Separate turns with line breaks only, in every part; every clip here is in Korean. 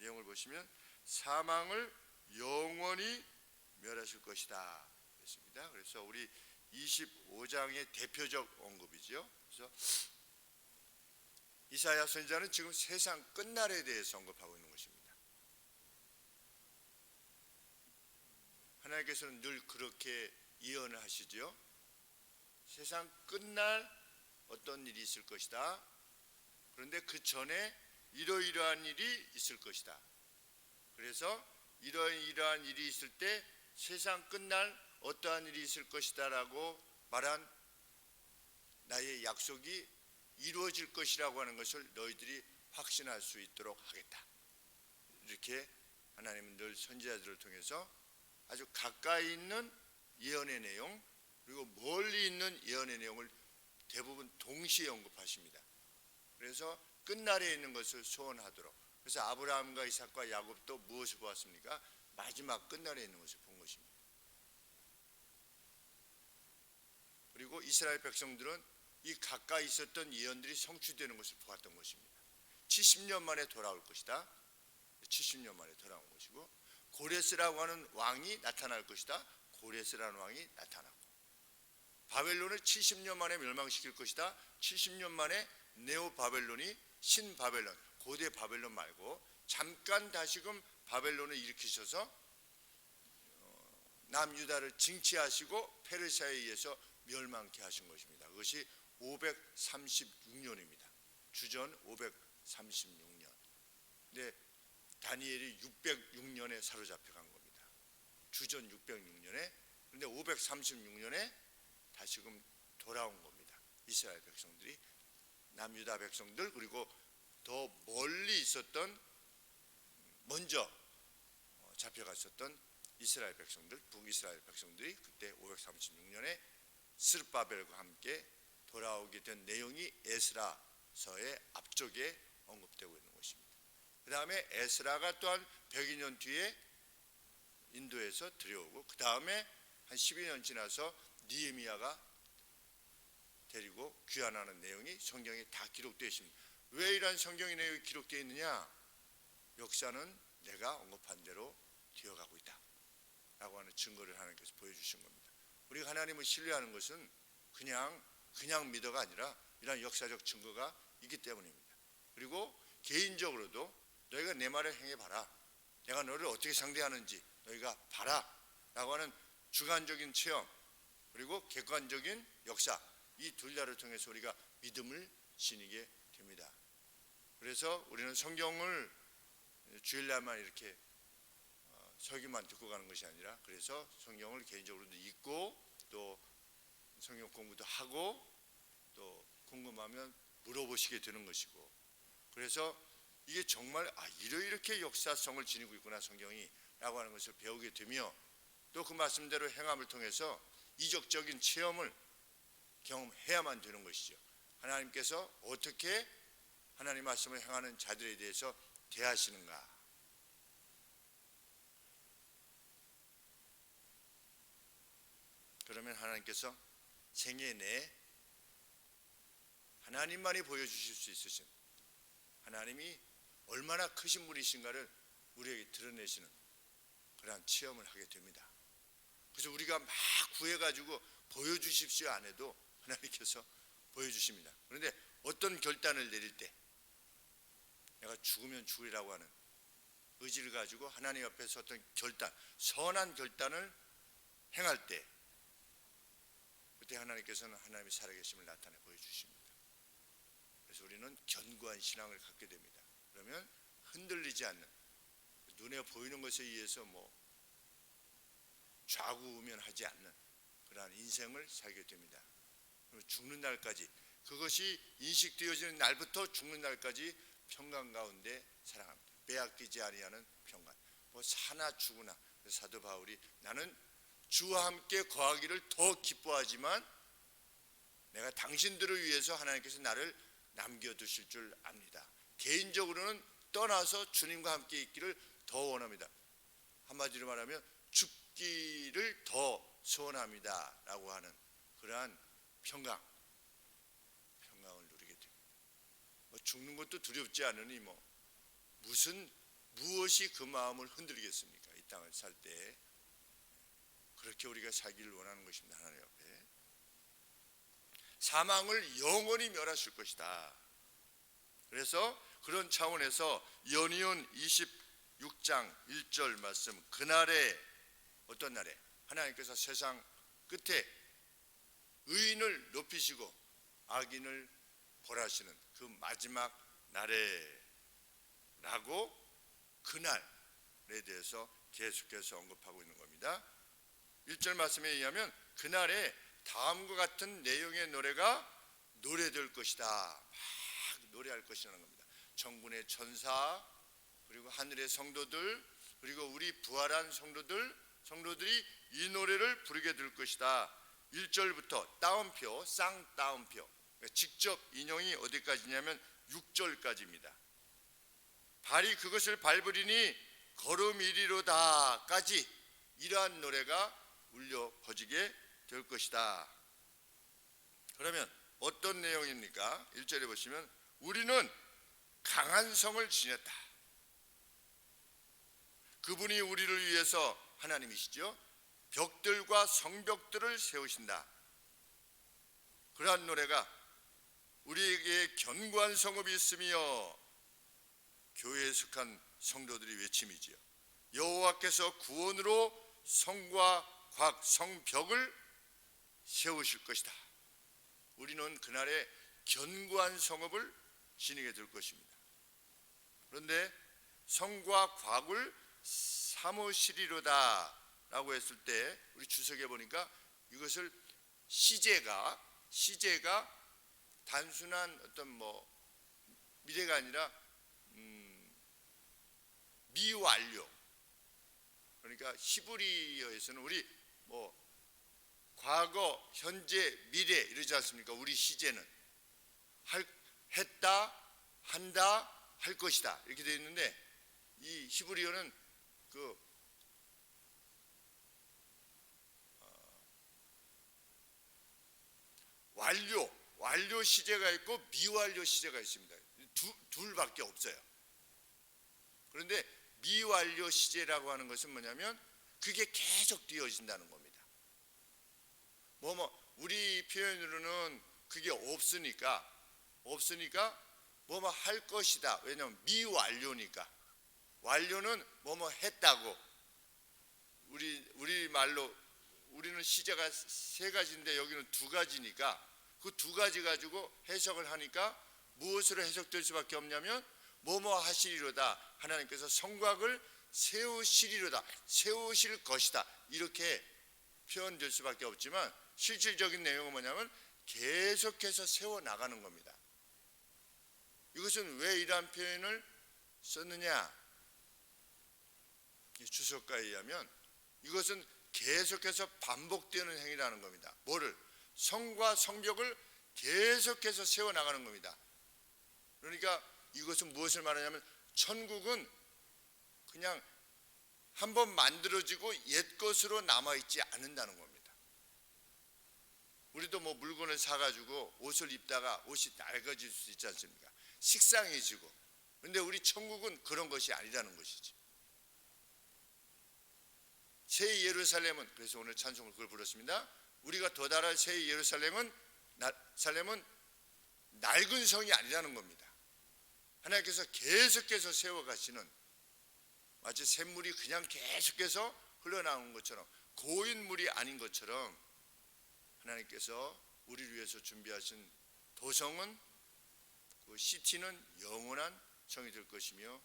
내용을 보시면 사망을 영원히 멸하실 것이다 그랬습니다. 그래서 우리 25장의 대표적 언급이죠. 그래서 이사야 선지자는 지금 세상 끝날에 대해서 언급하고 있는 것입니다. 하나님께서는 늘 그렇게 예언을 하시죠. 세상 끝날 어떤 일이 있을 것이다. 그런데 그 전에 이러이러한 일이 있을 것이다. 그래서 이러이러한 일이 있을 때 세상 끝날 어떠한 일이 있을 것이다 라고 말한 나의 약속이 이루어질 것이라고 하는 것을 너희들이 확신할 수 있도록 하겠다. 이렇게 하나님은 늘 선지자들을 통해서 아주 가까이 있는 예언의 내용 그리고 멀리 있는 예언의 내용을 대부분 동시에 언급하십니다. 그래서 끝날에 있는 것을 소원하도록. 그래서 아브라함과 이삭과 야곱도 무엇을 보았습니까? 마지막 끝날에 있는 것을 본 것입니다. 그리고 이스라엘 백성들은 이 가까이 있었던 예언들이 성취되는 것을 보았던 것입니다. 70년 만에 돌아올 것이다. 70년 만에 돌아온 것이고 고레스라고 하는 왕이 나타날 것이다. 고레스라는 왕이 나타났고 바벨론을 70년 만에 멸망시킬 것이다. 70년 만에 네오 바벨론이 신 바벨론, 고대 바벨론 말고 잠깐 다시금 바벨론을 일으키셔서 남유다를 징치하시고 페르시아에 의해서 멸망케 하신 것입니다. 그것이 536년입니다. 주전 536년. 근데 다니엘이 606년에 사로잡혀 간 겁니다. 주전 606년에. 그런데 536년에 다시금 돌아온 겁니다. 이스라엘 백성들이 남유다 백성들 그리고 더 멀리 있었던 먼저 잡혀갔었던 이스라엘 백성들 북이스라엘 백성들이 그때 536년에 스룹바벨과 함께 돌아오게 된 내용이 에스라서의 앞쪽에 언급되고 있는 것입니다. 그 다음에 에스라가 또한 102년 뒤에 인도에서 들여오고 그 다음에 한 12년 지나서 니에미야가 데리고 귀환하는 내용이 성경에 다 기록되어 있습니다. 왜 이런 성경의 내용이 기록되어 있느냐? 역사는 내가 언급한 대로 되어가고 있다 라고 하는 증거를 하나님께서 보여주신 겁니다. 우리가 하나님을 신뢰하는 것은 그냥 믿어가 아니라 이런 역사적 증거가 있기 때문입니다. 그리고 개인적으로도 너희가 내 말을 행해봐라. 내가 너를 어떻게 상대하는지 너희가 봐라 라고 하는 주관적인 체험 그리고 객관적인 역사 이 둘 다를 통해서 우리가 믿음을 지니게 됩니다. 그래서 우리는 성경을 주일날만 이렇게 설교만 듣고 가는 것이 아니라 그래서 성경을 개인적으로도 읽고 또 성경 공부도 하고 또 궁금하면 물어보시게 되는 것이고 그래서 이게 정말 이렇게 역사성을 지니고 있구나 성경이 라고 하는 것을 배우게 되며 또 그 말씀대로 행함을 통해서 이적적인 체험을 경험해야만 되는 것이죠. 하나님께서 어떻게 하나님 말씀을 행하는 자들에 대해서 대하시는가. 그러면 하나님께서 생애 내에 하나님만이 보여주실 수 있으신 하나님이 얼마나 크신 분이신가를 우리에게 드러내시는 그러한 체험을 하게 됩니다. 그래서 우리가 막 구해가지고 보여주십시오 안 해도 하나님께서 보여주십니다. 그런데 어떤 결단을 내릴 때 내가 죽으면 죽으리라고 하는 의지를 가지고 하나님 앞에서 어떤 결단, 선한 결단을 행할 때 그때 하나님께서는 하나님의 살아계심을 나타내 보여주십니다. 그래서 우리는 견고한 신앙을 갖게 됩니다. 그러면 흔들리지 않는 눈에 보이는 것에 의해서 좌우우면하지 않는 그러한 인생을 살게 됩니다. 죽는 날까지 그것이 인식되어지는 날부터 죽는 날까지 평강 가운데 살아갑니다. 빼앗기지 아니하는 평강. 사나 죽으나 사도 바울이 나는 주와 함께 거하기를 더 기뻐하지만 내가 당신들을 위해서 하나님께서 나를 남겨두실 줄 압니다. 개인적으로는 떠나서 주님과 함께 있기를 더 원합니다. 한마디로 말하면 죽기를 더 소원합니다 라고 하는 그러한 평강을 누리게 됩니다. 죽는 것도 두렵지 않으니 무슨 무엇이 그 마음을 흔들겠습니까? 이 땅을 살 때 그렇게 우리가 살기를 원하는 것입니다. 하나님 앞에 사망을 영원히 멸하실 것이다. 그래서 그런 차원에서 연이은 26장 1절 말씀, 그날에 어떤 날에 하나님께서 세상 끝에 의인을 높이시고 악인을 벌하시는 그 마지막 날에 라고 그날에 대해서 계속해서 언급하고 있는 겁니다. 1절 말씀에 의하면 그날에 다음과 같은 내용의 노래가 노래될 것이다. 막 노래할 것이라는 겁니다. 천군의 천사, 그리고 하늘의 성도들, 그리고 우리 부활한 성도들이 이 노래를 부르게 될 것이다. 1절부터 따옴표, 쌍따옴표, 직접 인용이 어디까지냐면 6절까지입니다. 발이 그것을 밟으리니 걸음이리로다까지 이러한 노래가 울려 퍼지게 될 것이다. 그러면 어떤 내용입니까? 1절에 보시면 우리는 강한 성을 지녔다. 그분이 우리를 위해서 하나님이시죠. 벽들과 성벽들을 세우신다. 그러한 노래가 우리에게 견고한 성읍이 있으며 교회에 속한 성도들이 외침이지요. 여호와께서 구원으로 성과 곽 성벽을 세우실 것이다. 우리는 그날에 견고한 성읍을 지니게 될 것입니다. 그런데 성과 곽을 삼으시리로다 라고 했을 때 우리 주석에 보니까 이것을 시제가 단순한 어떤 미래가 아니라 미완료, 그러니까 히브리어에서는 우리 과거, 현재, 미래 이러지 않습니까? 우리 시제는 했다, 한다, 할 것이다 이렇게 되어 있는데 이 히브리어는 완료 시제가 있고 미완료 시제가 있습니다. 둘밖에 없어요. 그런데 미완료 시제라고 하는 것은 뭐냐면 그게 계속 되어진다는 겁니다. 우리 표현으로는 그게 없으니까 할 것이다. 왜냐하면 미완료니까. 완료는 했다고. 우리 말로 우리는 시제가 세 가지인데 여기는 두 가지니까 그 두 가지 가지고 해석을 하니까 무엇으로 해석될 수밖에 없냐면 하시리로다. 하나님께서 성곽을 세우시리로다. 세우실 것이다. 이렇게 표현될 수밖에 없지만 실질적인 내용은 뭐냐면 계속해서 세워나가는 겁니다. 이것은 왜 이러한 표현을 썼느냐? 주석가에 의하면 이것은 계속해서 반복되는 행위라는 겁니다. 뭐를? 성과 성벽을 계속해서 세워나가는 겁니다. 그러니까 이것은 무엇을 말하냐면 천국은 그냥 한번 만들어지고 옛 것으로 남아있지 않는다는 겁니다. 우리도 물건을 사가지고 옷을 입다가 옷이 낡아질 수 있지 않습니까? 식상해지고. 그런데 우리 천국은 그런 것이 아니라는 것이지. 새 예루살렘은, 그래서 오늘 찬송을 그걸 부르습니다. 우리가 도달할 새 예루살렘은 낡은 성이 아니라는 겁니다. 하나님께서 계속해서 세워가시는, 마치 샘물이 그냥 계속해서 흘러나오는 것처럼, 고인 물이 아닌 것처럼 하나님께서 우리를 위해서 준비하신 도성은, 그 시티는 영원한 성이 될 것이며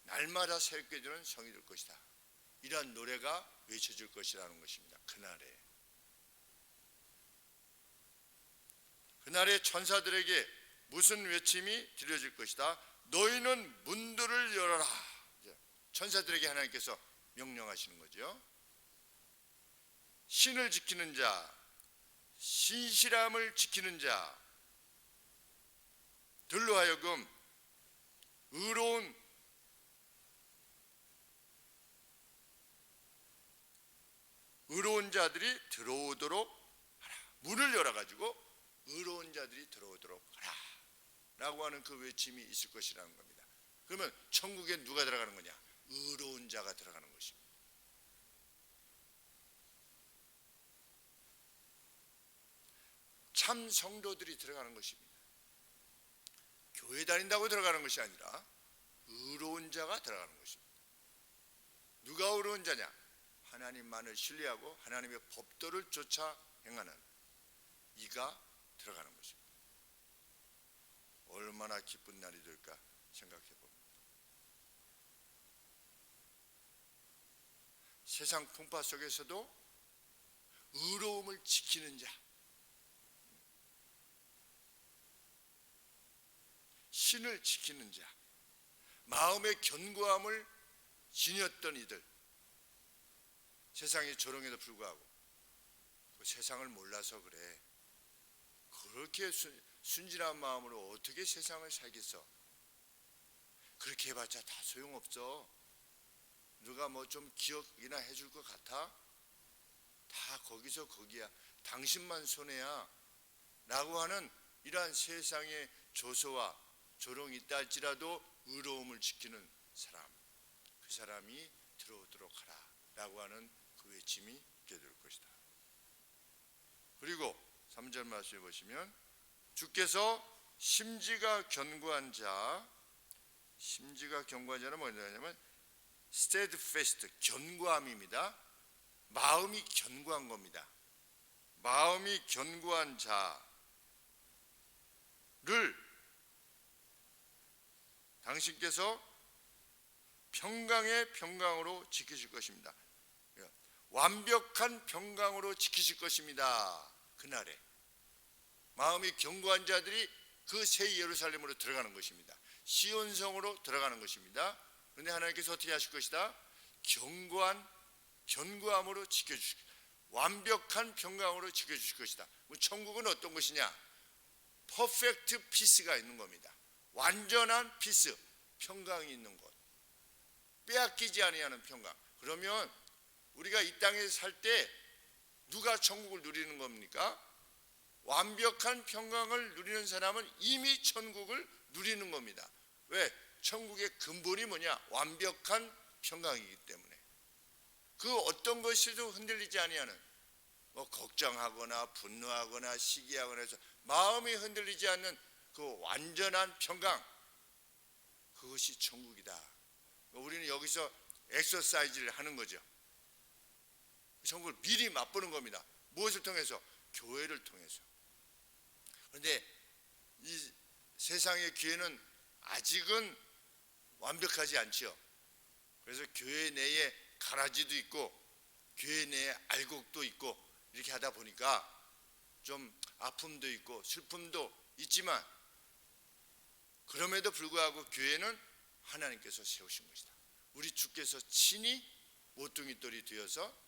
날마다 새롭게 되는 성이 될 것이다. 이러한 노래가 외쳐질 것이라는 것입니다. 그날에 천사들에게 무슨 외침이 들려질 것이다. 너희는 문들을 열어라. 천사들에게 하나님께서 명령하시는 거죠. 신을 지키는 자, 신실함을 지키는 자들로 하여금 의로운 자들이 들어오도록 하라. 문을 열어가지고 의로운 자들이 들어오도록 하라 라고 하는 그 외침이 있을 것이라는 겁니다. 그러면 천국에 누가 들어가는 거냐? 의로운 자가 들어가는 것입니다. 참 성도들이 들어가는 것입니다. 교회 다닌다고 들어가는 것이 아니라 의로운 자가 들어가는 것입니다. 누가 의로운 자냐? 하나님만을 신뢰하고 하나님의 법도를 쫓아 행하는 이가 들어가는 것입니다. 얼마나 기쁜 날이 될까 생각해 봅니다. 세상 풍파 속에서도 의로움을 지키는 자, 신을 지키는 자, 마음의 견고함을 지녔던 이들, 세상이 조롱에도 불구하고 그 세상을 몰라서 그래. 그렇게 순진한 마음으로 어떻게 세상을 살겠어? 그렇게 해봤자 다 소용없어. 누가 뭐 좀 기억이나 해줄 것 같아? 다 거기서 거기야. 당신만 손해야. 라고 하는 이러한 세상의 조소와 조롱이 있다 할지라도 의로움을 지키는 사람, 그 사람이 들어오도록 하라 라고 하는 그 외침이 있게 될 것이다. 그리고 3절 말씀해 보시면 주께서 심지가 견고한 자, 심지가 견고한 자는 뭐냐면 steadfast, 견고함입니다. 마음이 견고한 겁니다. 마음이 견고한 자를 당신께서 평강의 평강으로 지키실 것입니다. 완벽한 평강으로 지키실 것입니다. 그날에 마음이 견고한 자들이 그 새 예루살렘으로 들어가는 것입니다. 시온성으로 들어가는 것입니다. 그런데 하나님께서 어떻게 하실 것이다? 견고함으로 지켜주실, 완벽한 평강으로 지켜주실 것이다. 천국은 어떤 것이냐? 퍼펙트 피스가 있는 겁니다. 완전한 피스, 평강이 있는 곳, 빼앗기지 아니하는 평강. 그러면 우리가 이 땅에 살 때 누가 천국을 누리는 겁니까? 완벽한 평강을 누리는 사람은 이미 천국을 누리는 겁니다. 왜? 천국의 근본이 뭐냐? 완벽한 평강이기 때문에. 그 어떤 것이도 흔들리지 아니하는, 뭐 걱정하거나 분노하거나 시기하거나 해서 마음이 흔들리지 않는 그 완전한 평강, 그것이 천국이다. 우리는 여기서 엑서사이즈를 하는 거죠. 천국을 미리 맛보는 겁니다. 무엇을 통해서? 교회를 통해서. 그런데 이 세상의 교회는 아직은 완벽하지 않죠. 그래서 교회 내에 가라지도 있고 교회 내에 알곡도 있고 이렇게 하다 보니까 좀 아픔도 있고 슬픔도 있지만, 그럼에도 불구하고 교회는 하나님께서 세우신 것이다. 우리 주께서 친히 모퉁이돌이 되어서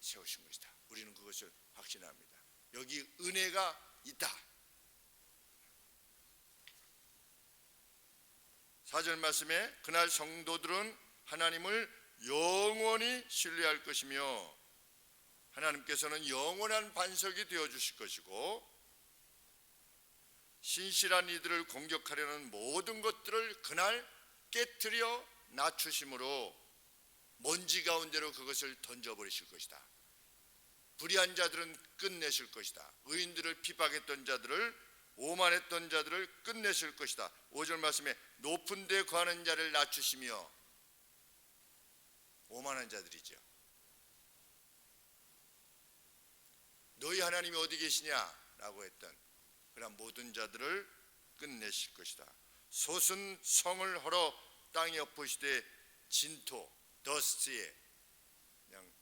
세우신 것이다. 우리는 그것을 확신합니다. 여기 은혜가 있다. 4절 말씀에 그날 성도들은 하나님을 영원히 신뢰할 것이며 하나님께서는 영원한 반석이 되어주실 것이고 신실한 이들을 공격하려는 모든 것들을 그날 깨트려 낮추심으로 먼지 가운데로 그것을 던져버리실 것이다. 불의한 자들은 끝내실 것이다. 의인들을 핍박했던 자들을, 오만했던 자들을 끝내실 것이다. 5절 말씀에 높은 데 거하는 자를 낮추시며, 오만한 자들이죠. 너희 하나님이 어디 계시냐? 라고 했던 그런 모든 자들을 끝내실 것이다. 솟은 성을 헐어 땅에 엎으시되 진토, 더스트에 그냥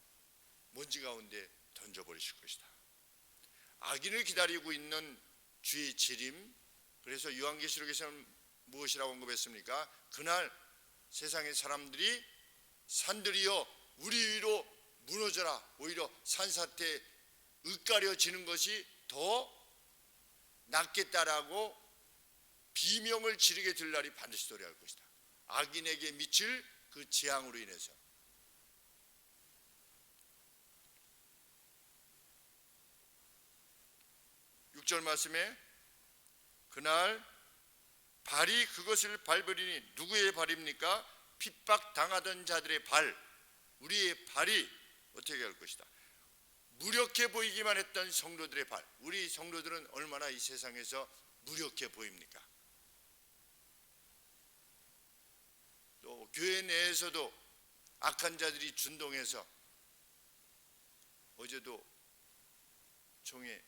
먼지 가운데 던져버리실 것이다. 악인을 기다리고 있는 주의 재림. 그래서 요한계시록에서는 무엇이라고 언급했습니까? 그날 세상의 사람들이 산들이여 우리 위로 무너져라. 오히려 산사태에 으까려지는 것이 더 낫겠다라고 비명을 지르게 될 날이 반드시 도래할 것이다. 악인에게 미칠 그 재앙으로 인해서. 절 말씀에 그날 발이 그것을 밟으리니 누구의 발입니까? 핍박당하던 자들의 발, 우리의 발이 어떻게 할 것이다. 무력해 보이기만 했던 성도들의 발, 우리 성도들은 얼마나 이 세상에서 무력해 보입니까? 또 교회 내에서도 악한 자들이 준동해서 어제도 총회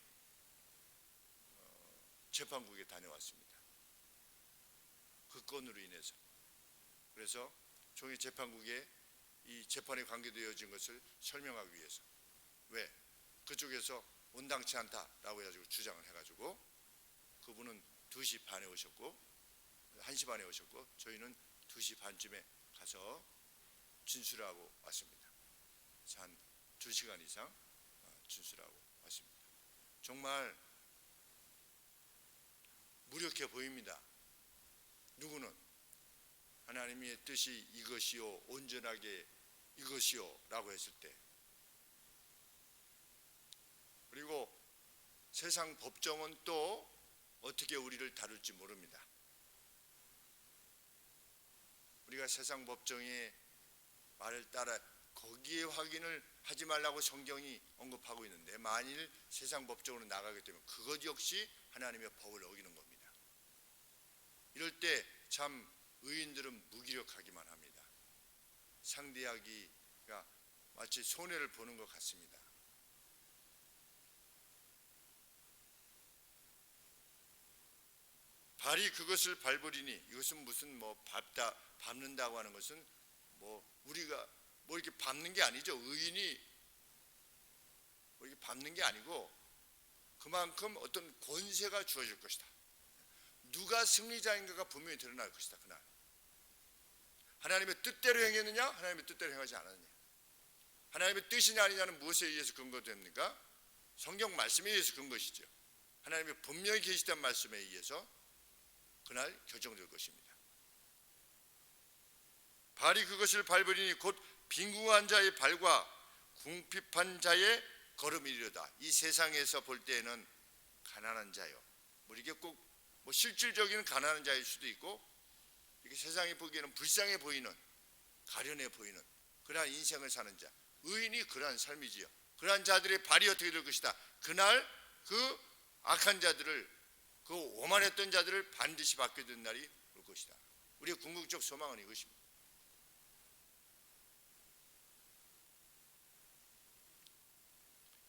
재판국에 다녀왔습니다. 그 건으로 인해서. 그래서 총회 재판국에 이 재판에 관계되어진 것을 설명하기 위해서, 왜? 그쪽에서 온당치 않다라고 해가지고 주장을 해가지고 그분은 2시 반에 오셨고 1시 반에 오셨고 저희는 2시 반쯤에 가서 진술하고 왔습니다. 그래서 한 2시간 이상 진술하고 왔습니다. 정말 무력해 보입니다. 누구는 하나님의 뜻이 이것이요 온전하게 이것이요 라고 했을 때, 그리고 세상 법정은 또 어떻게 우리를 다룰지 모릅니다. 우리가 세상 법정의 말을 따라 거기에 확인을 하지 말라고 성경이 언급하고 있는데, 만일 세상 법정으로 나가게 되면 그것 역시 하나님의 법을 어기는 겁니다. 이럴 때 참 의인들은 무기력하기만 합니다. 상대하기가 마치 손해를 보는 것 같습니다. 발이 그것을 밟으리니, 이것은 무슨 밟는다고 하는 것은 우리가 이렇게 밟는 게 아니죠. 의인이 이렇게 밟는 게 아니고 그만큼 어떤 권세가 주어질 것이다. 누가 승리자인가가 분명히 드러날 것이다. 그날 하나님의 뜻대로 행했느냐, 하나님의 뜻대로 행하지 않았느냐, 하나님의 뜻이냐 아니냐는 무엇에 의해서 근거됩니까? 성경 말씀에 의해서 근거시죠. 하나님의 분명히 계시던 말씀에 의해서 그날 결정될 것입니다. 발이 그것을 밟으리니 곧 빈궁한 자의 발과 궁핍한 자의 걸음이리로다. 이 세상에서 볼 때에는 가난한 자요, 이게 꼭 실질적인 가난한 자일 수도 있고, 이게 세상에 보기에는 불쌍해 보이는, 가련해 보이는 그러한 인생을 사는 자, 의인이 그러한 삶이지요. 그러한 자들의 발이 어떻게 될 것이다. 그날 그 악한 자들을, 그 오만했던 자들을 반드시 받게 된 날이 올 것이다. 우리의 궁극적 소망은 이것입니다.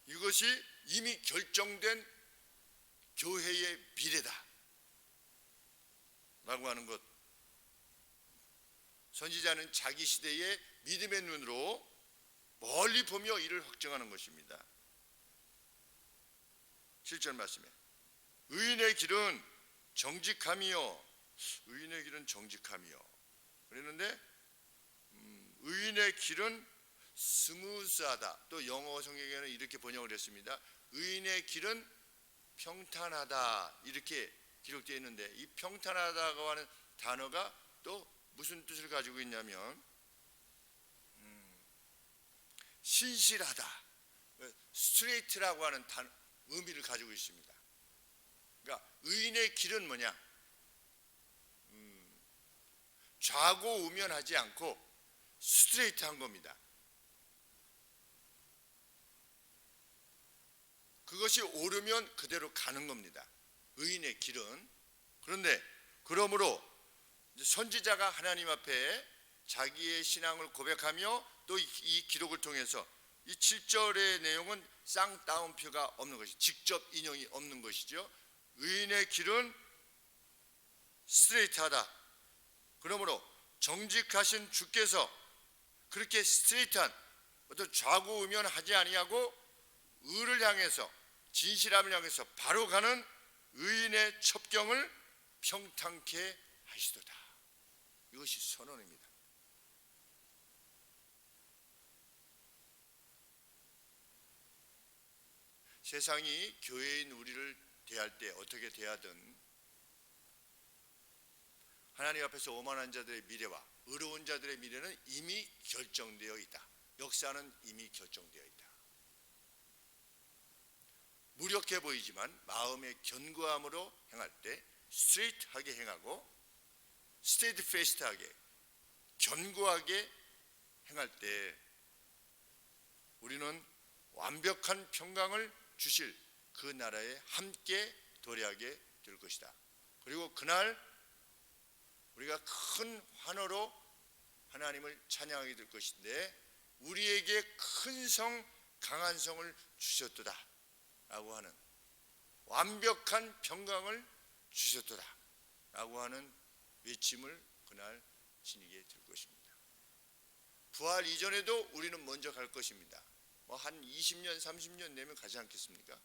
이것이 이미 결정된 교회의 미래다 라고 하는 것, 선지자는 자기 시대의 믿음의 눈으로 멀리 보며 이를 확증하는 것입니다. 7절 말씀에 의인의 길은 정직함이요, 의인의 길은 정직함이요 그랬는데 의인의 길은 스무스하다. 또 영어 성경에는 이렇게 번역을 했습니다. 의인의 길은 평탄하다 이렇게 기록되어 있는데, 이 평탄하다고 하는 단어가 또 무슨 뜻을 가지고 있냐면 신실하다, 스트레이트라고 하는 의미를 가지고 있습니다. 그러니까 의인의 길은 뭐냐? 좌고우면하지 않고 스트레이트한 겁니다. 그것이 옳으면 그대로 가는 겁니다. 의인의 길은. 그런데 그러므로 선지자가 하나님 앞에 자기의 신앙을 고백하며 또 이 기록을 통해서 이 7절의 내용은 쌍따옴표가 없는 것이, 직접 인용이 없는 것이죠. 의인의 길은 스트레이트하다. 그러므로 정직하신 주께서 그렇게 스트레이트한, 어떤 좌고우면하지 아니하고 의를 향해서, 진실함을 향해서 바로 가는 의인의 첩경을 평탄케 하시도다. 이것이 선언입니다. 세상이 교회인 우리를 대할 때 어떻게 대하든 하나님 앞에서 오만한 자들의 미래와 의로운 자들의 미래는 이미 결정되어 있다. 역사는 이미 결정되어 있다. 무력해 보이지만 마음의 견고함으로 행할 때 스트레이트하게 행하고 스테디페이스트하게 견고하게 행할 때 우리는 완벽한 평강을 주실 그 나라에 함께 도래하게 될 것이다. 그리고 그날 우리가 큰 환호로 하나님을 찬양하게 될 것인데, 우리에게 큰 성 강한 성을 주셨도다 라고 하는, 완벽한 평강을 주셨도다 라고 하는 외침을 그날 지니게 될 것입니다. 부활 이전에도 우리는 먼저 갈 것입니다. 한 20년 30년 내면 가지 않겠습니까?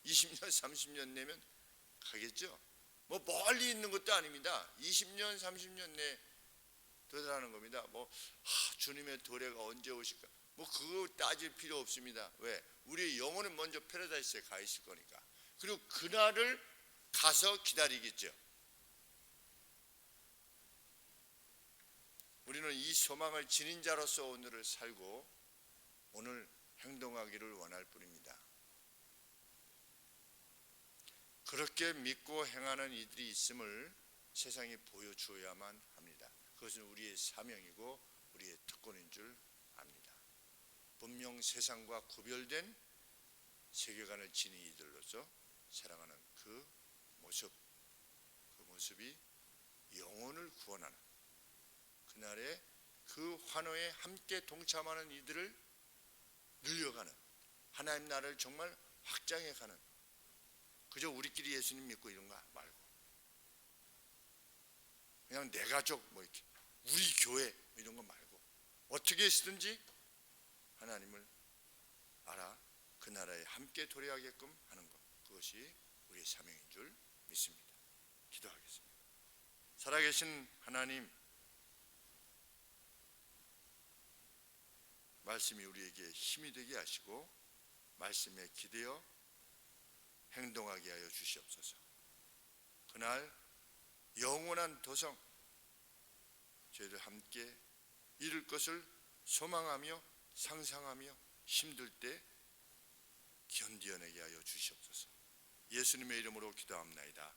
20년 30년 내면 가겠죠. 멀리 있는 것도 아닙니다. 20년 30년 내에 도달하는 겁니다. 주님의 도래가 언제 오실까? 그거 따질 필요 없습니다. 왜? 우리의 영혼은 먼저 패러다이스에 가 있을 거니까. 그리고 그날을 가서 기다리겠죠. 우리는 이 소망을 지닌 자로서 오늘을 살고 오늘 행동하기를 원할 뿐입니다. 그렇게 믿고 행하는 이들이 있음을 세상에 보여주어야만 합니다. 그것은 우리의 사명이고 우리의 특권인 줄 압니다. 분명 세상과 구별된 세계관을 지닌 이들로서 살아가는 그 모습이 영혼을 구원하는 그날의 그 환호에 함께 동참하는 이들을 늘려가는, 하나님 나라를 정말 확장해가는, 그저 우리끼리 예수님 믿고 이런 거 말고 그냥 내 가족 이렇게 우리 교회 이런 거 말고 어떻게 쓰든지 하나님을 알아 그 나라에 함께 도래하게끔 하는 것, 그것이 우리의 사명인 줄 믿습니다. 기도하겠습니다. 살아계신 하나님, 말씀이 우리에게 힘이 되게 하시고 말씀에 기대어 행동하게 하여 주시옵소서. 그날 영원한 도성 저희들 함께 이룰 것을 소망하며 상상하며 힘들 때 견디어내게 하여 주시옵소서. 예수님의 이름으로 기도합나이다.